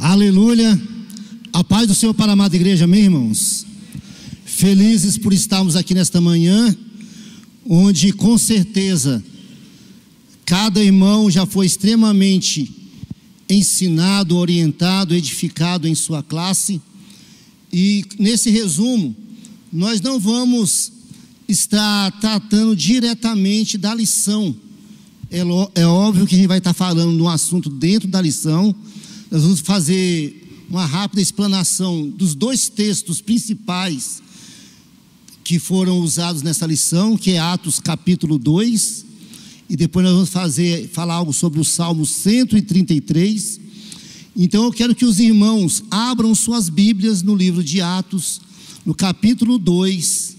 Aleluia, a paz do Senhor para a amada igreja, amém, irmãos? Felizes por estarmos aqui nesta manhã, onde com certeza cada irmão já foi extremamente ensinado, orientado, edificado em sua classe. E nesse resumo, nós não vamos estar tratando diretamente da lição. É óbvio que a gente vai estar falando de um assunto dentro da lição. Nós vamos fazer uma rápida explanação dos dois textos principais que foram usados nessa lição, que é Atos capítulo 2, e depois nós vamos falar algo sobre o Salmo 133. Então eu quero que os irmãos abram suas Bíblias no livro de Atos, no capítulo 2,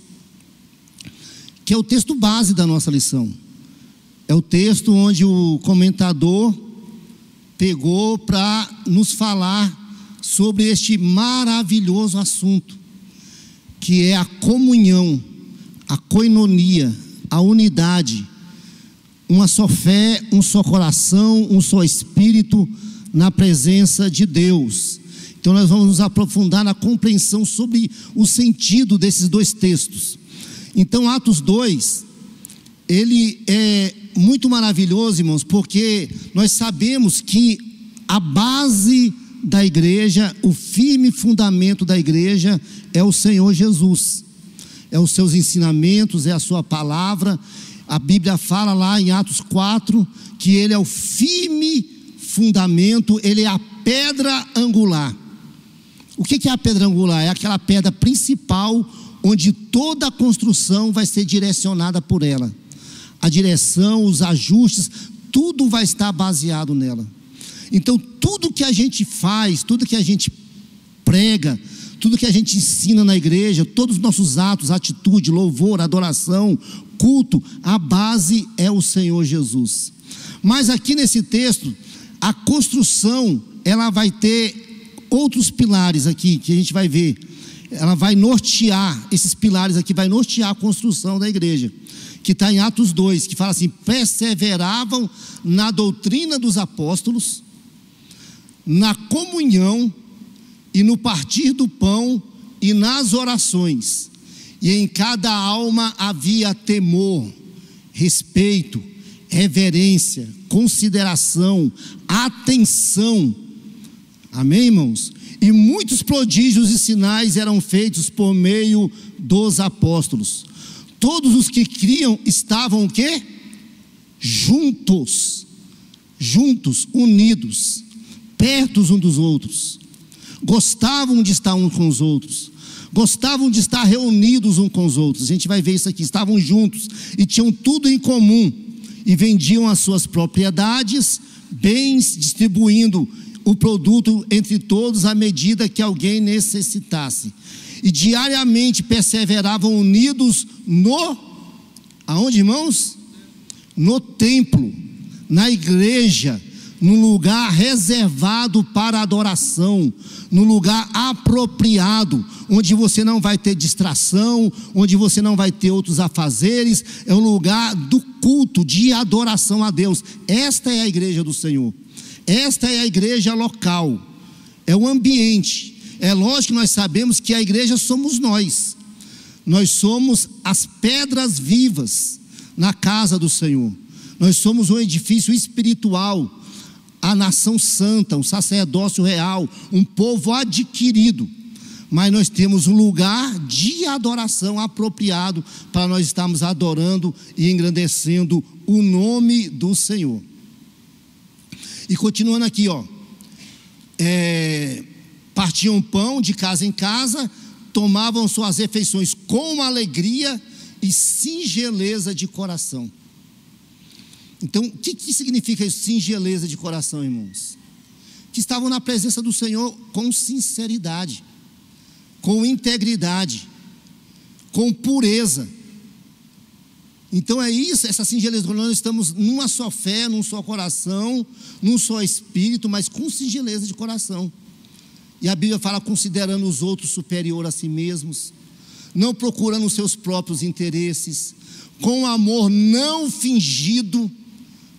que é o texto base da nossa lição. É o texto onde o comentador pegou para nos falar sobre este maravilhoso assunto, que é a comunhão, a koinonia, a unidade, uma só fé, um só coração, um só espírito na presença de Deus. Então nós vamos nos aprofundar na compreensão sobre o sentido desses dois textos. Então Atos 2, ele é muito maravilhoso, irmãos, porque nós sabemos que a base da igreja, o firme fundamento da igreja é o Senhor Jesus, é os seus ensinamentos, é a sua palavra. A Bíblia fala lá em Atos 4 que ele é o firme fundamento, ele é a pedra angular. O que é a pedra angular? É aquela pedra principal onde toda a construção vai ser direcionada por ela. A direção, os ajustes, tudo vai estar baseado nela. Então tudo que a gente faz, tudo que a gente prega, tudo que a gente ensina na igreja, todos os nossos atos, atitude, louvor, adoração, culto, a base é o Senhor Jesus. Mas aqui nesse texto, a construção, ela vai ter outros pilares aqui, que a gente vai ver. Ela vai nortear, esses pilares aqui vai nortear a construção da igreja, que está em Atos 2, que fala assim: perseveravam na doutrina dos apóstolos, na comunhão e no partir do pão e nas orações, e em cada alma havia temor, respeito, reverência, consideração, atenção. Amém, irmãos? E muitos prodígios e sinais eram feitos por meio dos apóstolos. Todos os que criam estavam o quê? Juntos, unidos, perto uns dos outros. Gostavam de estar uns com os outros, gostavam de estar reunidos uns com os outros. A gente vai ver isso aqui, estavam juntos e tinham tudo em comum, e vendiam as suas propriedades, bens, distribuindo o produto entre todos à medida que alguém necessitasse. E diariamente perseveravam unidos aonde, irmãos? No templo, na igreja, num lugar reservado para adoração, num lugar apropriado, onde você não vai ter distração, onde você não vai ter outros afazeres. É um lugar do culto, de adoração a Deus. Esta é a igreja do Senhor, esta é a igreja local, é o ambiente. É lógico que nós sabemos que a igreja somos nós somos as pedras vivas na casa do Senhor, nós somos um edifício espiritual, a nação santa, um sacerdócio real, um povo adquirido. Mas nós temos um lugar de adoração apropriado para nós estarmos adorando e engrandecendo o nome do Senhor. E continuando aqui, partiam pão de casa em casa, tomavam suas refeições com alegria e singeleza de coração. Então, o que significa isso, singeleza de coração, irmãos? Que estavam na presença do Senhor com sinceridade, com integridade, com pureza. Então é isso, essa singeleza, quando nós estamos numa só fé, num só coração, num só espírito, mas com singeleza de coração. E a Bíblia fala: considerando os outros superior a si mesmos, não procurando os seus próprios interesses, com amor não fingido,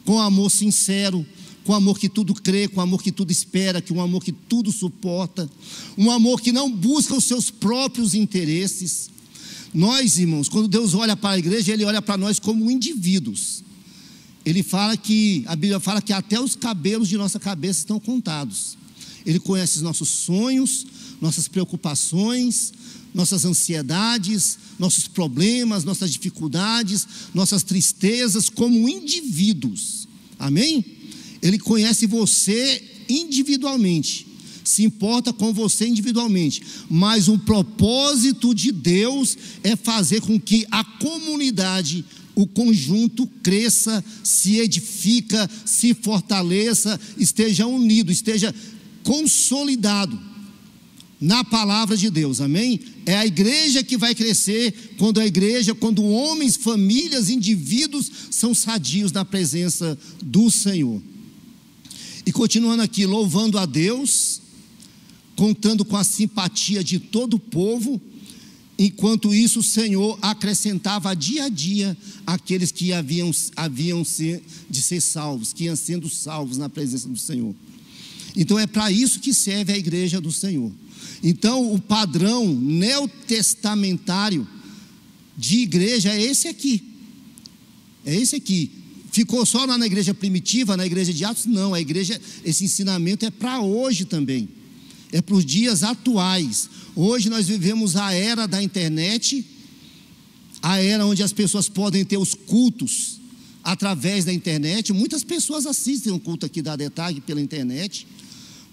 com amor sincero, com amor que tudo crê, com amor que tudo espera, com amor que tudo suporta, um amor que não busca os seus próprios interesses. Nós, irmãos, quando Deus olha para a igreja, Ele olha para nós como indivíduos. A Bíblia fala que até os cabelos de nossa cabeça estão contados. Ele conhece os nossos sonhos, nossas preocupações, nossas ansiedades, nossos problemas, nossas dificuldades, nossas tristezas como indivíduos. Amém? Ele conhece você individualmente, se importa com você individualmente, mas o propósito de Deus é fazer com que a comunidade, o conjunto cresça, se edifica, se fortaleça, esteja unido, esteja consolidado na palavra de Deus, amém? É a igreja que vai crescer quando homens, famílias, indivíduos são sadios na presença do Senhor. E continuando aqui, louvando a Deus, contando com a simpatia de todo o povo. Enquanto isso, o Senhor acrescentava dia a dia aqueles que haviam de ser salvos, que iam sendo salvos na presença do Senhor. Então é para isso que serve a igreja do Senhor. Então o padrão neotestamentário de igreja é esse aqui. É esse aqui. Ficou só na igreja primitiva, na igreja de Atos? Não, esse ensinamento é para hoje também. É para os dias atuais. Hoje nós vivemos a era da internet, a era onde as pessoas podem ter os cultos através da internet. Muitas pessoas assistem um culto aqui da DETAG pela internet,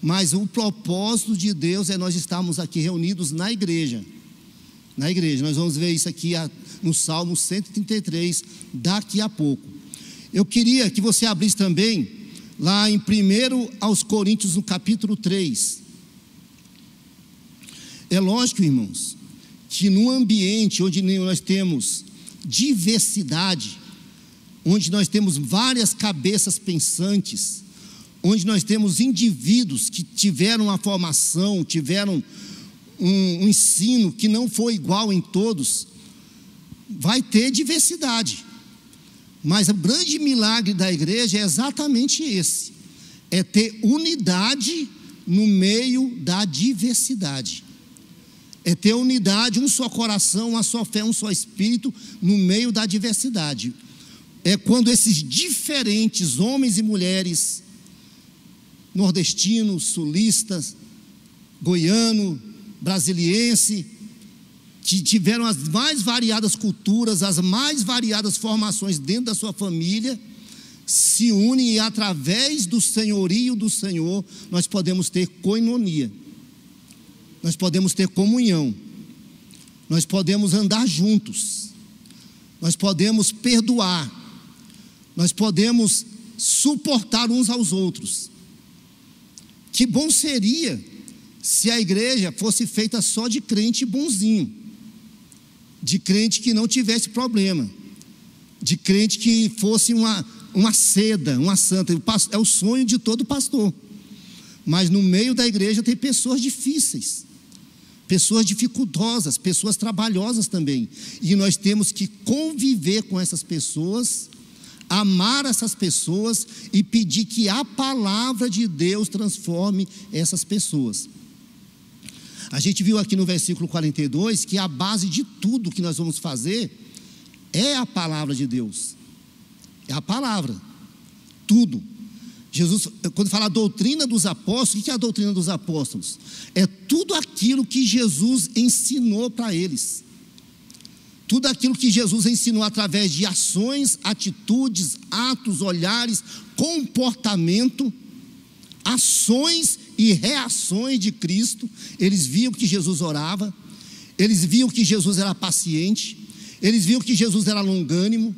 mas o propósito de Deus é nós estarmos aqui reunidos na igreja. Na igreja, nós vamos ver isso aqui no Salmo 133, daqui a pouco. Eu queria que você abrisse também lá em 1 aos Coríntios, no capítulo 3. É lógico, irmãos, que num ambiente onde nós temos diversidade, onde nós temos várias cabeças pensantes, onde nós temos indivíduos que tiveram uma formação, tiveram um ensino que não foi igual em todos, vai ter diversidade. Mas o grande milagre da igreja é exatamente esse: é ter unidade no meio da diversidade. É ter unidade, um só coração, uma só fé, um só espírito no meio da diversidade. É quando esses diferentes homens e mulheres, nordestinos, sulistas, goiano, brasiliense, que tiveram as mais variadas culturas, as mais variadas formações dentro da sua família, se unem e através do senhorio do Senhor, nós podemos ter koinonia, nós podemos ter comunhão, nós podemos andar juntos, nós podemos perdoar, nós podemos suportar uns aos outros. Que bom seria se a igreja fosse feita só de crente bonzinho, de crente que não tivesse problema, de crente que fosse uma seda, uma santa. É o sonho de todo pastor. Mas no meio da igreja tem pessoas difíceis, pessoas dificultosas, pessoas trabalhosas também. E nós temos que conviver com essas pessoas, amar essas pessoas e pedir que a palavra de Deus transforme essas pessoas. A gente viu aqui no versículo 42 que a base de tudo que nós vamos fazer é a palavra de Deus. É a palavra. Tudo. Jesus, quando fala a doutrina dos apóstolos, o que é a doutrina dos apóstolos? É tudo aquilo que Jesus ensinou para eles. Tudo aquilo que Jesus ensinou através de ações, atitudes, atos, olhares, comportamento, ações e reações de Cristo. Eles viam que Jesus orava, eles viam que Jesus era paciente, eles viam que Jesus era longânimo,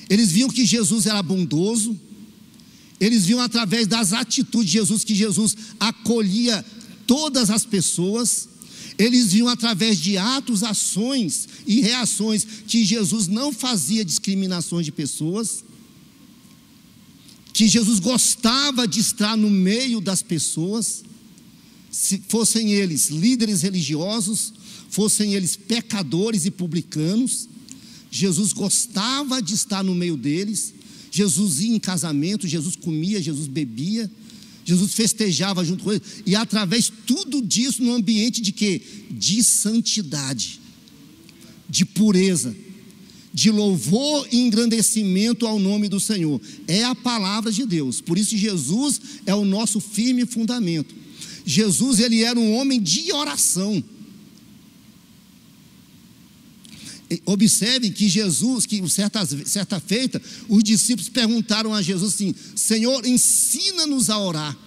eles viam que Jesus era bondoso, eles viam através das atitudes de Jesus que Jesus acolhia todas as pessoas. Eles viam através de atos, ações e reações que Jesus não fazia discriminações de pessoas, que Jesus gostava de estar no meio das pessoas, se fossem eles líderes religiosos, fossem eles pecadores e publicanos. Jesus gostava de estar no meio deles. Jesus ia em casamento, Jesus comia, Jesus bebia, Jesus festejava junto com ele, e através tudo disso no ambiente de quê? De santidade, de pureza, de louvor e engrandecimento ao nome do Senhor. É a palavra de Deus. Por isso Jesus é o nosso firme fundamento. Jesus, ele era um homem de oração. Observe que Jesus, que certa feita, os discípulos perguntaram a Jesus assim: Senhor, ensina-nos a orar.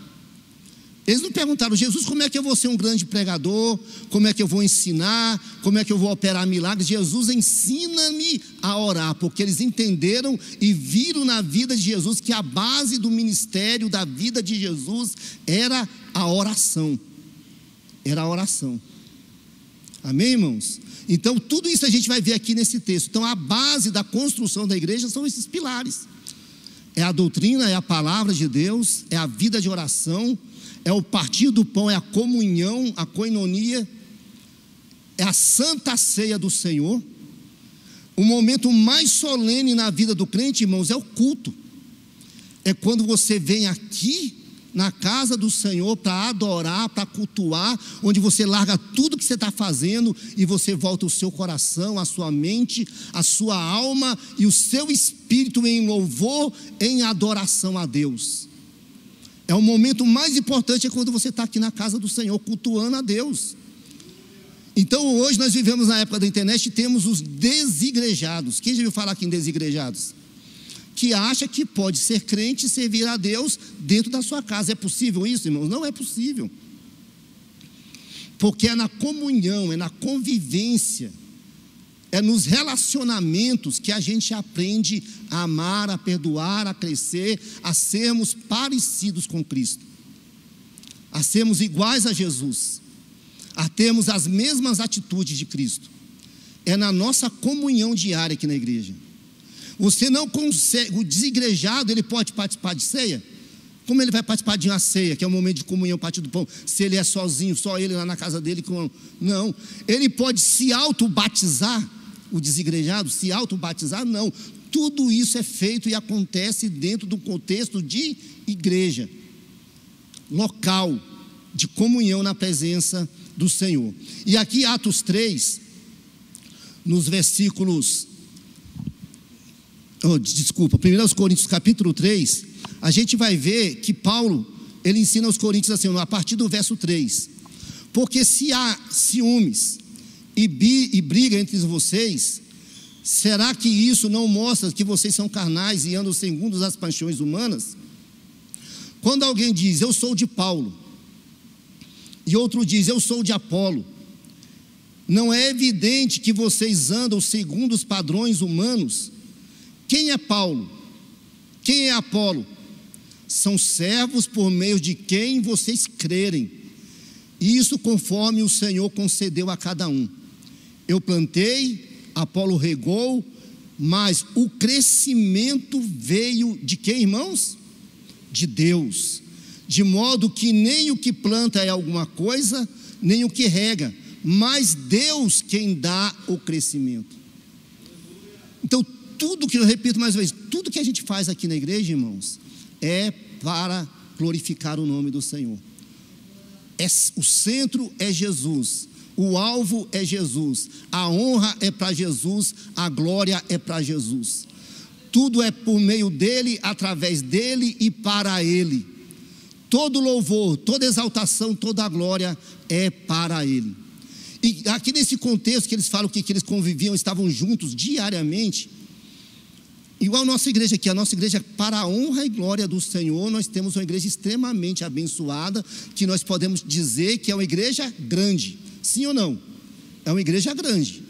Eles não perguntaram: Jesus, como é que eu vou ser um grande pregador? Como é que eu vou ensinar? Como é que eu vou operar milagres? Jesus, ensina-me a orar, porque eles entenderam e viram na vida de Jesus que a base do ministério, da vida de Jesus, era a oração. Era a oração. Amém, irmãos? Então tudo isso a gente vai ver aqui nesse texto. Então a base da construção da igreja são esses pilares. É a doutrina, é a palavra de Deus, é a vida de oração, é o partir do pão, é a comunhão, a koinonia, é a santa ceia do Senhor. O momento mais solene na vida do crente, irmãos, é o culto. É quando você vem aqui na casa do Senhor para adorar, para cultuar, onde você larga tudo que você está fazendo e você volta o seu coração, a sua mente, a sua alma e o seu espírito em louvor, em adoração a Deus. É o momento mais importante, é quando você está aqui na casa do Senhor, cultuando a Deus. Então hoje nós vivemos na época da internet e temos os desigrejados. Quem já ouviu falar aqui em desigrejados? Que acha que pode ser crente e servir a Deus dentro da sua casa. É possível isso, irmãos? Não é possível. Porque é na comunhão, é na convivência, é nos relacionamentos que a gente aprende a amar, a perdoar, a crescer, a sermos parecidos com Cristo, a sermos iguais a Jesus, a termos as mesmas atitudes de Cristo. É na nossa comunhão diária aqui na igreja. Você não consegue, o desigrejado, ele pode participar de ceia? Como ele vai participar de uma ceia, que é um momento de comunhão, partir do pão, se ele é sozinho, só ele lá na casa dele? Não, ele pode se auto-batizar, o desigrejado, se auto-batizar? Não, tudo isso é feito e acontece dentro do contexto de igreja, local, de comunhão na presença do Senhor. E aqui Atos 3, nos versículos... 1 Coríntios capítulo 3, a gente vai ver que Paulo, ele ensina aos coríntios assim, a partir do verso 3: porque se há ciúmes e briga entre vocês, será que isso não mostra que vocês são carnais e andam segundo as paixões humanas? Quando alguém diz, eu sou de Paulo, e outro diz, eu sou de Apolo, não é evidente que vocês andam segundo os padrões humanos? Quem é Paulo? Quem é Apolo? São servos por meio de quem vocês crerem, e isso conforme o Senhor concedeu a cada um. Eu plantei, Apolo regou, mas o crescimento veio de quem, irmãos? De Deus. De modo que nem o que planta é alguma coisa, nem o que rega, mas Deus quem dá o crescimento. Então tudo que eu repito mais uma vez, tudo que a gente faz aqui na igreja, irmãos, é para glorificar o nome do Senhor. O centro é Jesus, o alvo é Jesus, a honra é para Jesus, a glória é para Jesus. Tudo é por meio dele, através dele e para ele. Todo louvor, toda exaltação, toda a glória é para ele. E aqui nesse contexto que eles falam que eles conviviam, estavam juntos diariamente, igual a nossa igreja aqui, a nossa igreja, para a honra e glória do Senhor, nós temos uma igreja extremamente abençoada, que nós podemos dizer que é uma igreja grande, sim ou não? É uma igreja grande,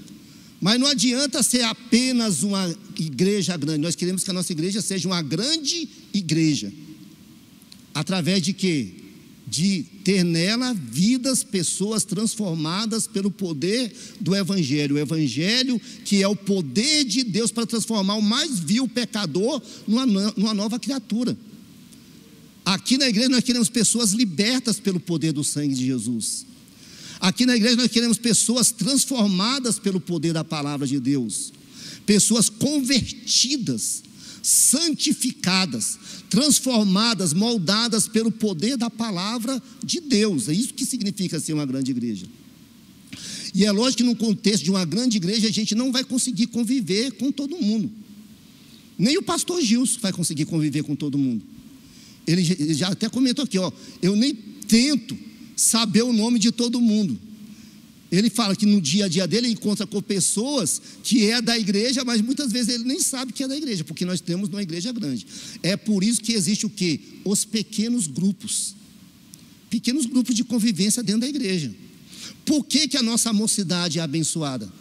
mas não adianta ser apenas uma igreja grande, nós queremos que a nossa igreja seja uma grande igreja, através de quê? De ter nela vidas, pessoas transformadas pelo poder do Evangelho. O Evangelho que é o poder de Deus para transformar o mais vil pecador numa nova criatura. Aqui na igreja nós queremos pessoas libertas pelo poder do sangue de Jesus. Aqui na igreja nós queremos pessoas transformadas pelo poder da palavra de Deus. Pessoas convertidas, santificadas, transformadas, moldadas pelo poder da palavra de Deus. É isso que significa ser uma grande igreja. E é lógico que no contexto de uma grande igreja a gente não vai conseguir conviver com todo mundo. Nem o pastor Gilson vai conseguir conviver com todo mundo. Ele já até comentou aqui, eu nem tento saber o nome de todo mundo. Ele fala que no dia a dia dele ele encontra com pessoas que é da igreja, mas muitas vezes ele nem sabe que é da igreja, porque nós temos uma igreja grande. É por isso que existe o quê? Os pequenos grupos de convivência dentro da igreja. Por que a nossa mocidade é abençoada?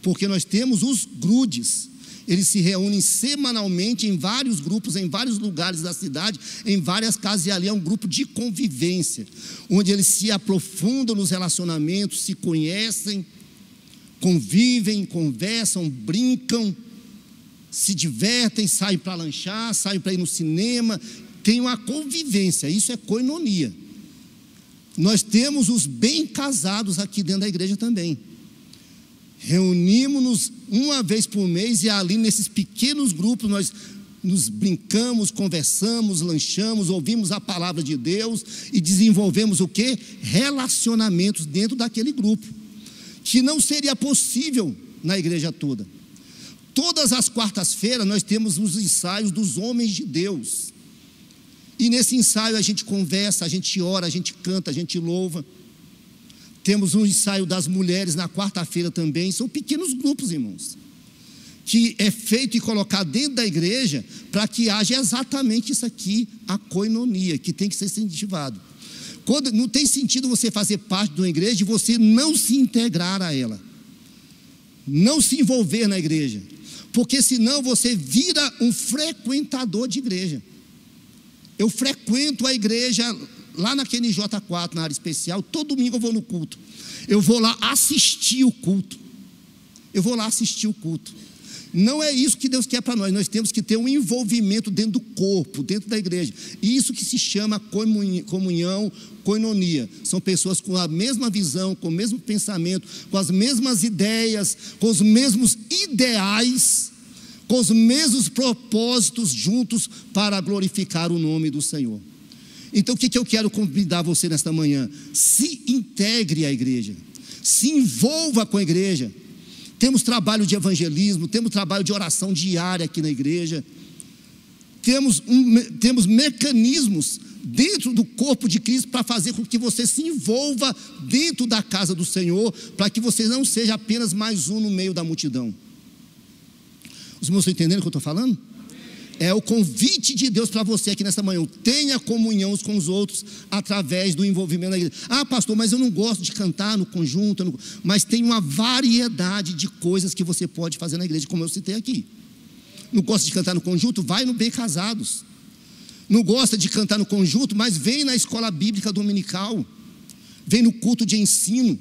Porque nós temos os grudes. Eles se reúnem semanalmente em vários grupos, em vários lugares da cidade, em várias casas, e ali é um grupo de convivência, onde eles se aprofundam nos relacionamentos, se conhecem, convivem, conversam, brincam, se divertem, saem para lanchar, saem para ir no cinema, tem uma convivência, isso é koinonia. Nós temos os bem casados aqui dentro da igreja também. Reunimos-nos uma vez por mês e ali nesses pequenos grupos nós nos brincamos, conversamos, lanchamos, ouvimos a palavra de Deus e desenvolvemos o quê? Relacionamentos dentro daquele grupo, que não seria possível na igreja toda. Todas as quartas-feiras nós temos os ensaios dos homens de Deus. E nesse ensaio a gente conversa, a gente ora, a gente canta, a gente louva. Temos um ensaio das mulheres na quarta-feira também. São pequenos grupos, irmãos, que é feito e colocado dentro da igreja para que haja exatamente isso aqui, a koinonia, que tem que ser incentivado. Não tem sentido você fazer parte de uma igreja e você não se integrar a ela, não se envolver na igreja, porque senão você vira um frequentador de igreja. Eu frequento a igreja lá na QNJ4, na área especial. Todo domingo eu vou no culto. Eu vou lá assistir o culto. Não é isso que Deus quer para nós. Nós temos que ter um envolvimento dentro do corpo, dentro da igreja. Isso que se chama comunhão, koinonia. São pessoas com a mesma visão, com o mesmo pensamento, com as mesmas ideias, com os mesmos ideais, com os mesmos propósitos juntos para glorificar o nome do Senhor. Então o que eu quero convidar você nesta manhã? Se integre à igreja, se envolva com a igreja. Temos trabalho de evangelismo, temos trabalho de oração diária aqui na igreja, temos mecanismos dentro do corpo de Cristo para fazer com que você se envolva dentro da casa do Senhor, para que você não seja apenas mais um no meio da multidão. Os irmãos estão entendendo o que eu estou falando? É o convite de Deus para você aqui nesta manhã. Tenha comunhão uns com os outros através do envolvimento na igreja. Ah, pastor, mas eu não gosto de cantar no conjunto. Mas tem uma variedade de coisas que você pode fazer na igreja, como eu citei aqui. Não gosta de cantar no conjunto? Vai no Bem Casados. Não gosta de cantar no conjunto? Mas vem na escola bíblica dominical. Vem no culto de ensino.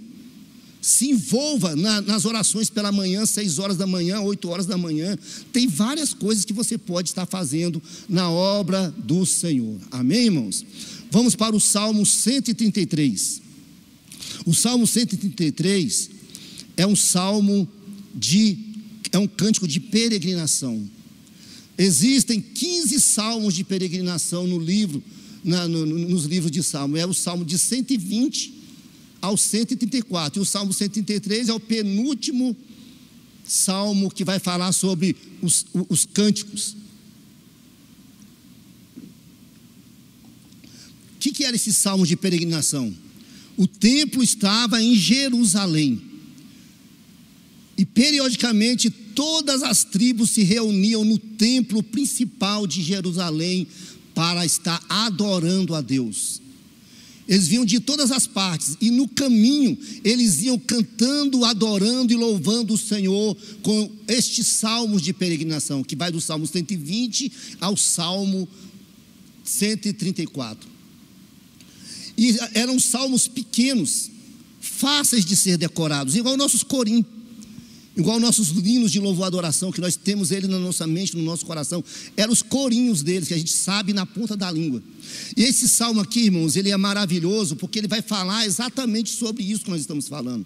Se envolva nas orações pela manhã, 6 horas da manhã, 8 horas da manhã. Tem várias coisas que você pode estar fazendo na obra do Senhor. Amém, irmãos? Vamos para o Salmo 133. O Salmo 133 é um cântico de peregrinação. Existem 15 salmos de peregrinação no livro, nos livros de Salmo. É o Salmo de 120 ao 134, e o Salmo 133 é o penúltimo salmo que vai falar sobre os cânticos. O que era esse salmo de peregrinação? O templo estava em Jerusalém, e periodicamente todas as tribos se reuniam no templo principal de Jerusalém para estar adorando a Deus. Eles vinham de todas as partes, e no caminho eles iam cantando, adorando e louvando o Senhor com estes salmos de peregrinação, que vai do Salmo 120 ao Salmo 134. E eram salmos pequenos, fáceis de ser decorados, igual nossos corim, igual nossos hinos de louvor e adoração, que nós temos ele na nossa mente, no nosso coração. Eram os corinhos deles, que a gente sabe na ponta da língua. E esse salmo aqui, irmãos, ele é maravilhoso, porque ele vai falar exatamente sobre isso que nós estamos falando,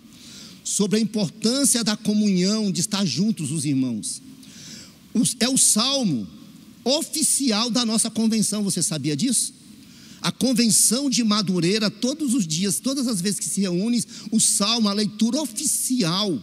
sobre a importância da comunhão, de estar juntos os irmãos. É o salmo oficial da nossa convenção. Você sabia disso? A convenção de Madureira, todos os dias, todas as vezes que se reúnem, o salmo, a leitura oficial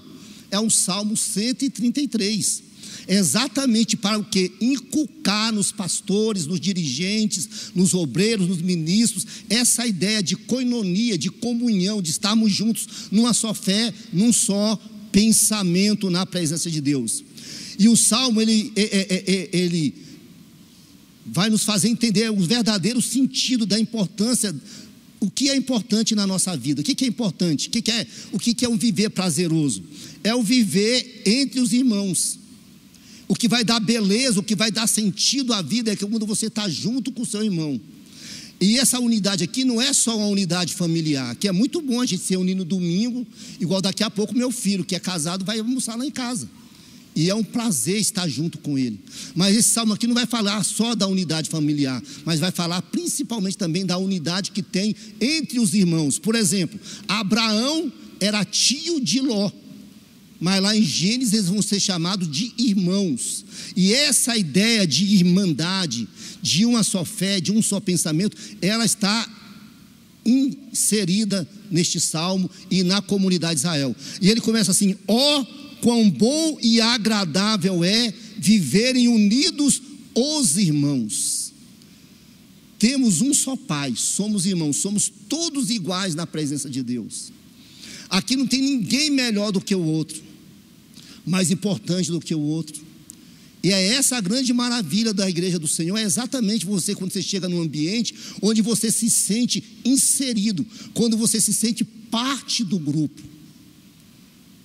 é o Salmo 133. É exatamente para o que? Inculcar nos pastores, nos dirigentes, nos obreiros, nos ministros, essa ideia de coinonia, de comunhão, de estarmos juntos numa só fé, num só pensamento na presença de Deus. E o Salmo, ele vai nos fazer entender o verdadeiro sentido da importância, o que é importante na nossa vida. O que é importante? O que é um viver prazeroso? É o viver entre os irmãos. O que vai dar beleza, o que vai dar sentido à vida é quando você está junto com o seu irmão. E essa unidade aqui não é só uma unidade familiar, que é muito bom a gente se reunir no domingo, igual daqui a pouco meu filho, que é casado, vai almoçar lá em casa. E é um prazer estar junto com ele. Mas esse salmo aqui não vai falar só da unidade familiar, mas vai falar principalmente também da unidade que tem entre os irmãos. Por exemplo, Abraão era tio de Ló, mas lá em Gênesis eles vão ser chamados de irmãos. E essa ideia de irmandade, de uma só fé, de um só pensamento, ela está inserida neste salmo e na comunidade de Israel. E ele começa assim: ó, quão bom e agradável é viverem unidos os irmãos. Temos um só Pai, somos irmãos, somos todos iguais na presença de Deus. Aqui não tem ninguém melhor do que o outro, mais importante do que o outro. E é essa a grande maravilha da igreja do Senhor. É exatamente você, quando você chega num ambiente onde você se sente inserido, quando você se sente parte do grupo.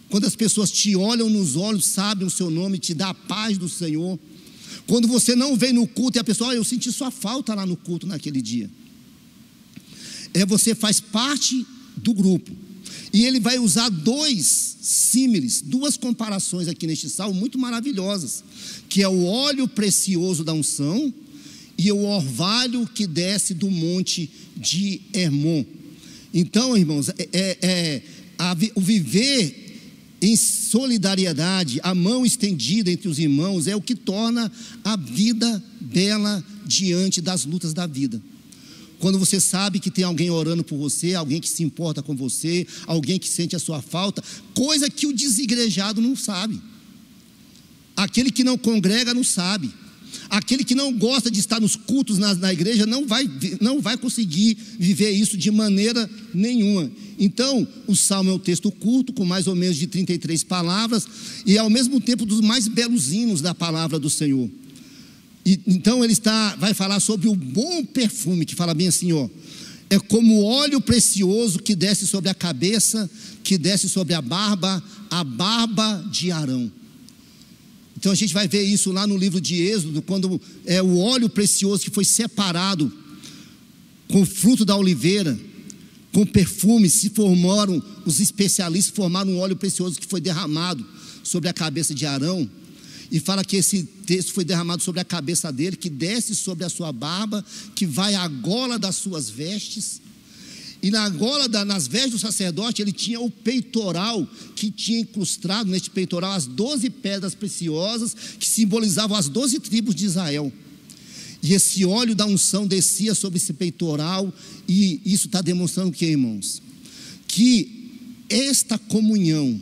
Quando as pessoas te olham nos olhos, sabem o seu nome, te dá a paz do Senhor. Quando você não vem no culto e a pessoa: eu senti sua falta lá no culto naquele dia. Você faz parte do grupo. E ele vai usar dois símiles, duas comparações aqui neste salmo muito maravilhosas, que é o óleo precioso da unção e o orvalho que desce do monte de Hermon. Então, irmãos, o viver em solidariedade, a mão estendida entre os irmãos, é o que torna a vida bela diante das lutas da vida. Quando você sabe que tem alguém orando por você, alguém que se importa com você, alguém que sente a sua falta, coisa que o desigrejado não sabe. Aquele que não congrega não sabe. Aquele que não gosta de estar nos cultos na igreja não vai conseguir viver isso de maneira nenhuma. Então, o salmo é um texto curto, com mais ou menos de 33 palavras, e ao mesmo tempo dos mais belos hinos da palavra do Senhor. Então ele vai falar sobre o bom perfume, que fala bem assim, ó: é como óleo precioso que desce sobre a cabeça, que desce sobre a barba de Arão. Então a gente vai ver isso lá no livro de Êxodo, quando é o óleo precioso que foi separado com o fruto da oliveira, com perfume, os especialistas formaram um óleo precioso que foi derramado sobre a cabeça de Arão. E fala que esse texto foi derramado sobre a cabeça dele, que desce sobre a sua barba, que vai à gola das suas vestes. E nas vestes do sacerdote, ele tinha o peitoral, que tinha incrustado neste peitoral as 12 pedras preciosas, que simbolizavam as 12 tribos de Israel. E esse óleo da unção descia sobre esse peitoral, e isso está demonstrando o que, irmãos? Que esta comunhão,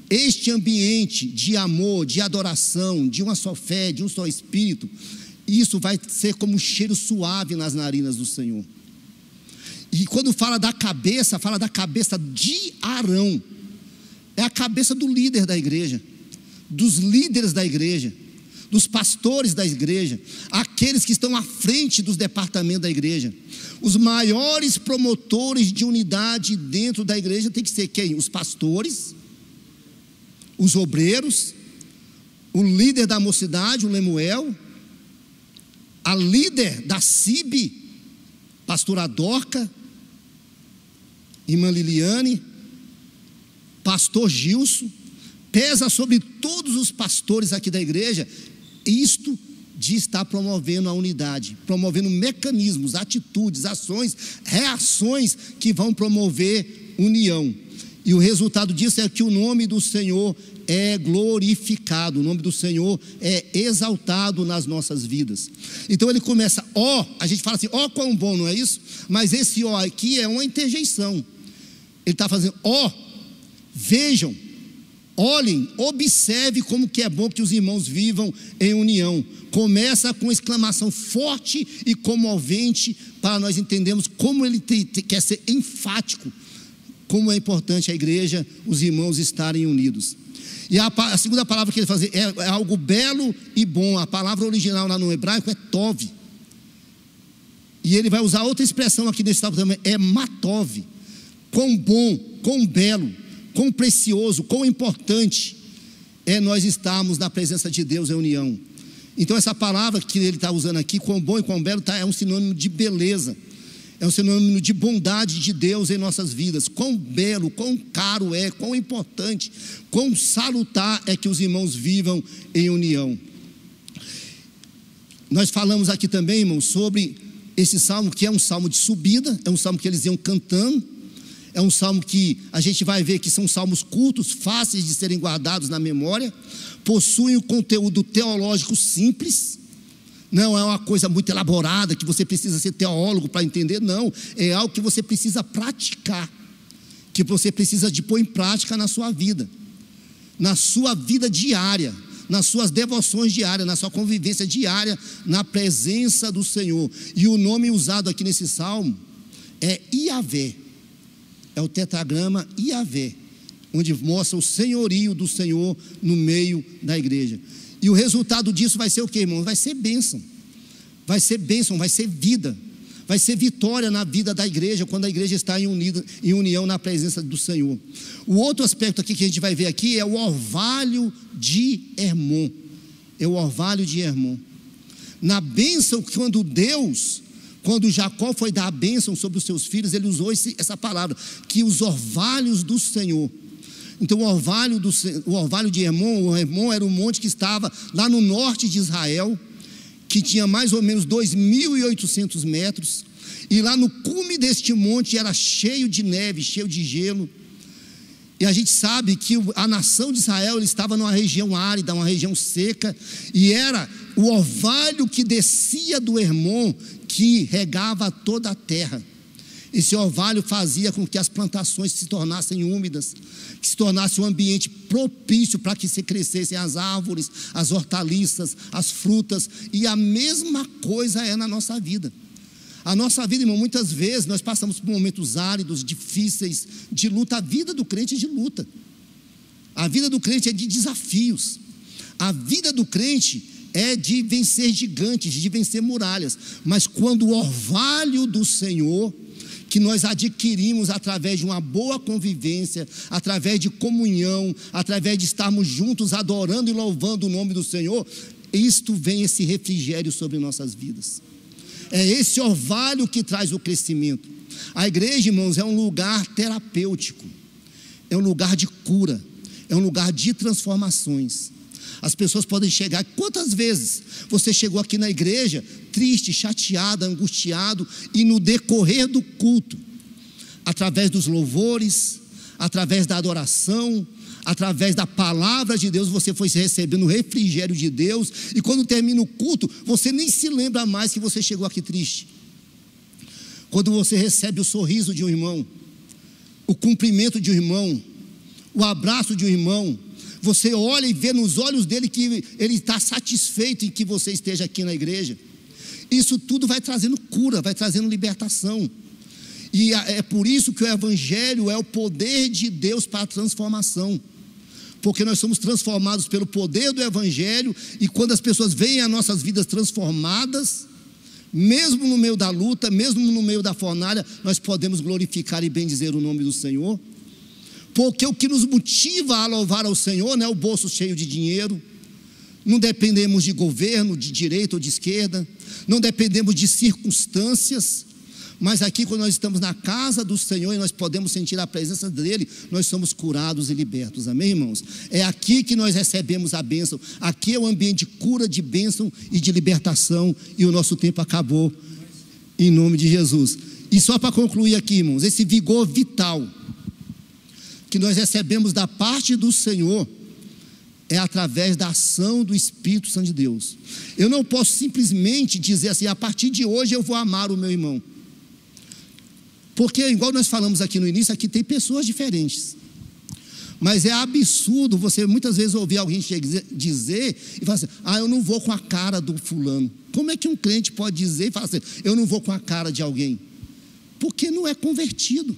este ambiente de amor, de adoração, de uma só fé, de um só Espírito, isso vai ser como um cheiro suave nas narinas do Senhor. E quando fala da cabeça de Arão. É a cabeça do líder da igreja, dos líderes da igreja, dos pastores da igreja, aqueles que estão à frente dos departamentos da igreja. Os maiores promotores de unidade dentro da igreja tem que ser quem? Os pastores, os obreiros, o líder da mocidade, o Lemuel, a líder da CIB, pastora Dorca, irmã Liliane, pastor Gilson. Pesa sobre todos os pastores aqui da igreja isto de estar promovendo a unidade, promovendo mecanismos, atitudes, ações, reações que vão promover união. E o resultado disso é que o nome do Senhor é glorificado, o nome do Senhor é exaltado nas nossas vidas. Então ele começa, ó, a gente fala assim, ó quão bom, não é isso? Mas esse ó aqui é uma interjeição. Ele está fazendo, ó, vejam, olhem, observe como que é bom que os irmãos vivam em união. Começa com exclamação forte e comovente, para nós entendermos como ele quer ser enfático, como é importante a igreja, os irmãos estarem unidos. E a segunda palavra que ele faz é algo belo e bom. A palavra original lá no hebraico é tov. E ele vai usar outra expressão aqui nesse salmo também, é matov. Quão bom, quão belo, quão precioso, quão importante é nós estarmos na presença de Deus em união. Então essa palavra que ele está usando aqui, quão bom e quão belo, é um sinônimo de beleza, é um sinônimo de bondade de Deus em nossas vidas. Quão belo, quão caro é, quão importante, quão salutar é que os irmãos vivam em união. Nós falamos aqui também, irmãos, sobre esse salmo, que é um salmo de subida, é um salmo que eles iam cantando, é um salmo que a gente vai ver que são salmos cultos, fáceis de serem guardados na memória, possuem um conteúdo teológico simples, não é uma coisa muito elaborada, que você precisa ser teólogo para entender, não, é algo que você precisa praticar, que você precisa de pôr em prática na sua vida diária, nas suas devoções diárias, na sua convivência diária, na presença do Senhor. E o nome usado aqui nesse salmo é Iavé, é o tetragrama Iavé, onde mostra o senhorio do Senhor no meio da igreja. E o resultado disso vai ser o que, irmão? Vai ser bênção, vai ser vida, vai ser vitória na vida da igreja, quando a igreja está em união na presença do Senhor. O outro aspecto aqui que a gente vai ver aqui é o orvalho de Hermon. É o orvalho de Hermon. Na bênção, quando Jacó foi dar a bênção sobre os seus filhos, ele usou essa palavra, que os orvalhos do Senhor. Então o orvalho de Hermon, o Hermon era um monte que estava lá no norte de Israel, que tinha mais ou menos 2.800 metros, e lá no cume deste monte era cheio de neve, cheio de gelo. E a gente sabe que a nação de Israel, ele estava numa região árida, uma região seca, e era o orvalho que descia do Hermon que regava toda a terra. Esse orvalho fazia com que as plantações se tornassem úmidas, que se tornasse um ambiente propício para que se crescessem as árvores, as hortaliças, as frutas. E a mesma coisa é na nossa vida. A nossa vida, irmão, muitas vezes nós passamos por momentos áridos, difíceis, de luta. A vida do crente é de luta. A vida do crente é de desafios. A vida do crente é de vencer gigantes, de vencer muralhas. Mas quando o orvalho do Senhor, que nós adquirimos através de uma boa convivência, através de comunhão, através de estarmos juntos adorando e louvando o nome do Senhor, isto vem esse refrigério sobre nossas vidas. É esse orvalho que traz o crescimento. A igreja, irmãos, é um lugar terapêutico, é um lugar de cura, é um lugar de transformações. As pessoas podem chegar. Quantas vezes você chegou aqui na igreja triste, chateado, angustiado, e no decorrer do culto, através dos louvores, através da adoração, através da palavra de Deus, você foi recebendo o refrigério de Deus, e quando termina o culto, você nem se lembra mais que você chegou aqui triste. Quando você recebe o sorriso de um irmão, o cumprimento de um irmão, o abraço de um irmão, você olha e vê nos olhos dele que ele está satisfeito em que você esteja aqui na igreja. Isso tudo vai trazendo cura, vai trazendo libertação. E é por isso que o evangelho é o poder de Deus para a transformação. Porque nós somos transformados pelo poder do evangelho, e quando as pessoas veem as nossas vidas transformadas, mesmo no meio da luta, mesmo no meio da fornalha, nós podemos glorificar e bendizer o nome do Senhor. Porque o que nos motiva a louvar ao Senhor não é o bolso cheio de dinheiro, não dependemos de governo, de direita ou de esquerda, não dependemos de circunstâncias, mas aqui, quando nós estamos na casa do Senhor e nós podemos sentir a presença dEle, nós somos curados e libertos, amém, irmãos? É aqui que nós recebemos a bênção. Aqui é o ambiente de cura, de bênção e de libertação. E o nosso tempo acabou, em nome de Jesus. E só para concluir aqui, irmãos, esse vigor vital que nós recebemos da parte do Senhor é através da ação do Espírito Santo de Deus. Eu não posso simplesmente dizer assim: a partir de hoje eu vou amar o meu irmão. Porque, igual nós falamos aqui no início, aqui tem pessoas diferentes. Mas é absurdo você muitas vezes ouvir alguém dizer e falar assim: eu não vou com a cara do fulano. Como é que um crente pode dizer e falar assim: eu não vou com a cara de alguém? Porque não é convertido.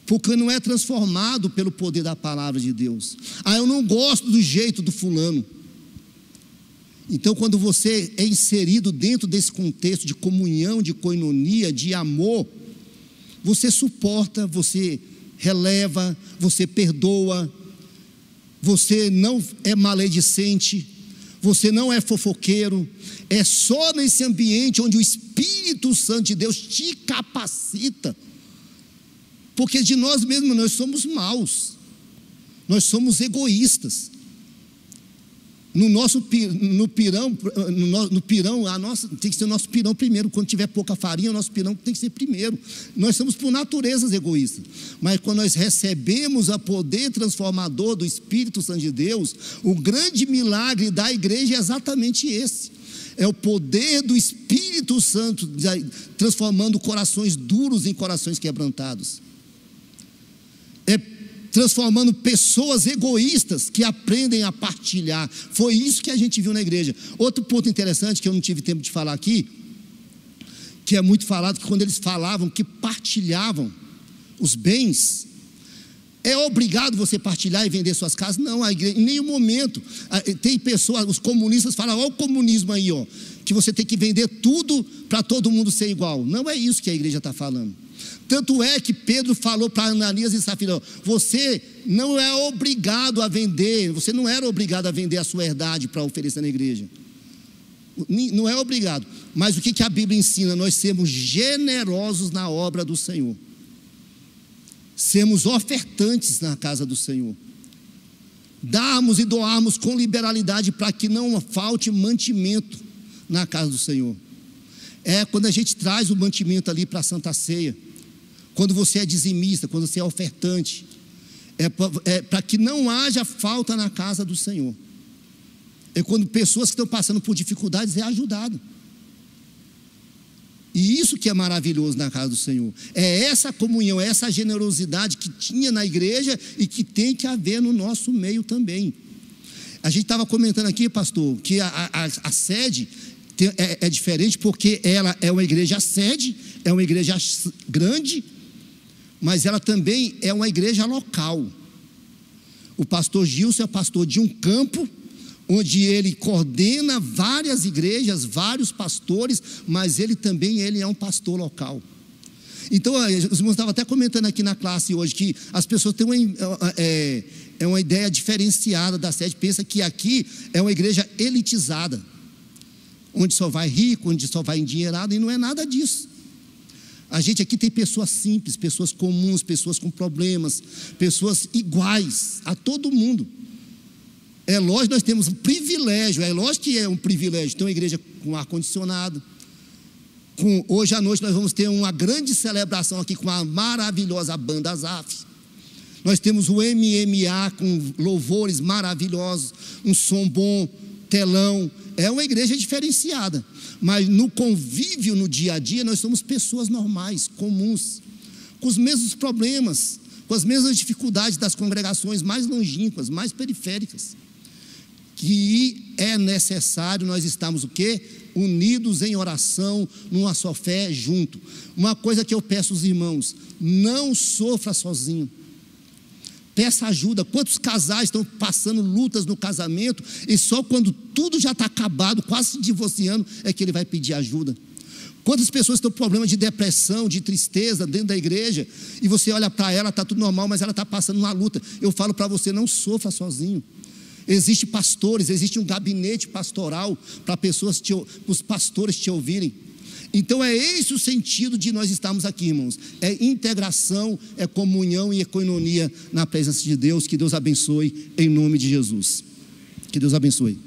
Porque não é transformado pelo poder da palavra de Deus. Eu não gosto do jeito do fulano. Então, quando você é inserido dentro desse contexto de comunhão, de koinonia, de amor, você suporta, você releva, você perdoa, você não é maledicente, você não é fofoqueiro. É só nesse ambiente onde o Espírito Santo de Deus te capacita. Porque de nós mesmos nós somos maus, nós somos egoístas. No pirão, a nossa, tem que ser o nosso pirão primeiro. Quando tiver pouca farinha, o nosso pirão tem que ser primeiro. Nós somos por natureza egoístas. Mas quando nós recebemos o poder transformador do Espírito Santo de Deus, o grande milagre da igreja é exatamente esse. É o poder do Espírito Santo transformando corações duros em corações quebrantados. É transformando pessoas egoístas que aprendem a partilhar. Foi isso que a gente viu na igreja. Outro ponto interessante que eu não tive tempo de falar aqui, que é muito falado, que quando eles falavam que partilhavam os bens, é obrigado você partilhar e vender suas casas? Não, a igreja, em nenhum momento. Tem pessoas, os comunistas falam: olha o comunismo aí, ó, que você tem que vender tudo para todo mundo ser igual. Não é isso que a igreja está falando. Tanto é que Pedro falou para Ananias e Safira: você não é obrigado a vender, você não era obrigado a vender a sua herdade para oferecer na igreja. Não é obrigado. Mas o que a Bíblia ensina? Nós sermos generosos na obra do Senhor. Sermos ofertantes na casa do Senhor. Darmos e doarmos com liberalidade para que não falte mantimento na casa do Senhor. É quando a gente traz o mantimento ali para a Santa Ceia. Quando você é dizimista, quando você é ofertante, é para que não haja falta na casa do Senhor. É quando pessoas que estão passando por dificuldades é ajudado. E isso que é maravilhoso na casa do Senhor. É essa comunhão, é essa generosidade que tinha na igreja e que tem que haver no nosso meio também. A gente estava comentando aqui, pastor, que a sede é diferente, porque ela é uma igreja sede, é uma igreja grande, mas ela também é uma igreja local. O pastor Gilson é pastor de um campo, onde ele coordena várias igrejas, vários pastores, mas ele também é um pastor local. Então, os irmãos estavam até comentando aqui na classe hoje, que as pessoas têm uma ideia diferenciada da sede, pensa que aqui é uma igreja elitizada, onde só vai rico, onde só vai endinheirado, e não é nada disso. A gente aqui tem pessoas simples, pessoas comuns, pessoas com problemas, pessoas iguais a todo mundo. É lógico que nós temos um privilégio, é lógico que é um privilégio ter uma igreja com ar-condicionado. Hoje à noite nós vamos ter uma grande celebração aqui com a maravilhosa banda Azaf. Nós temos o MMA com louvores maravilhosos, um som bom, telão. É uma igreja diferenciada. Mas no convívio, no dia a dia, nós somos pessoas normais, comuns, com os mesmos problemas, com as mesmas dificuldades das congregações mais longínquas, mais periféricas. Que é necessário nós estarmos o quê? Unidos em oração, numa só fé, junto. Uma coisa que eu peço aos irmãos: não sofra sozinho. Peça ajuda. Quantos casais estão passando lutas no casamento e só quando tudo já está acabado, quase se divorciando, é que ele vai pedir ajuda? Quantas pessoas estão com problema de depressão, de tristeza dentro da igreja, e você olha para ela, está tudo normal, mas ela está passando uma luta. Eu falo para você: não sofra sozinho. Existem pastores, existe um gabinete pastoral para pessoas, os pastores te ouvirem. Então é esse o sentido de nós estarmos aqui, irmãos. É integração, é comunhão e koinonia na presença de Deus. Que Deus abençoe em nome de Jesus. Que Deus abençoe.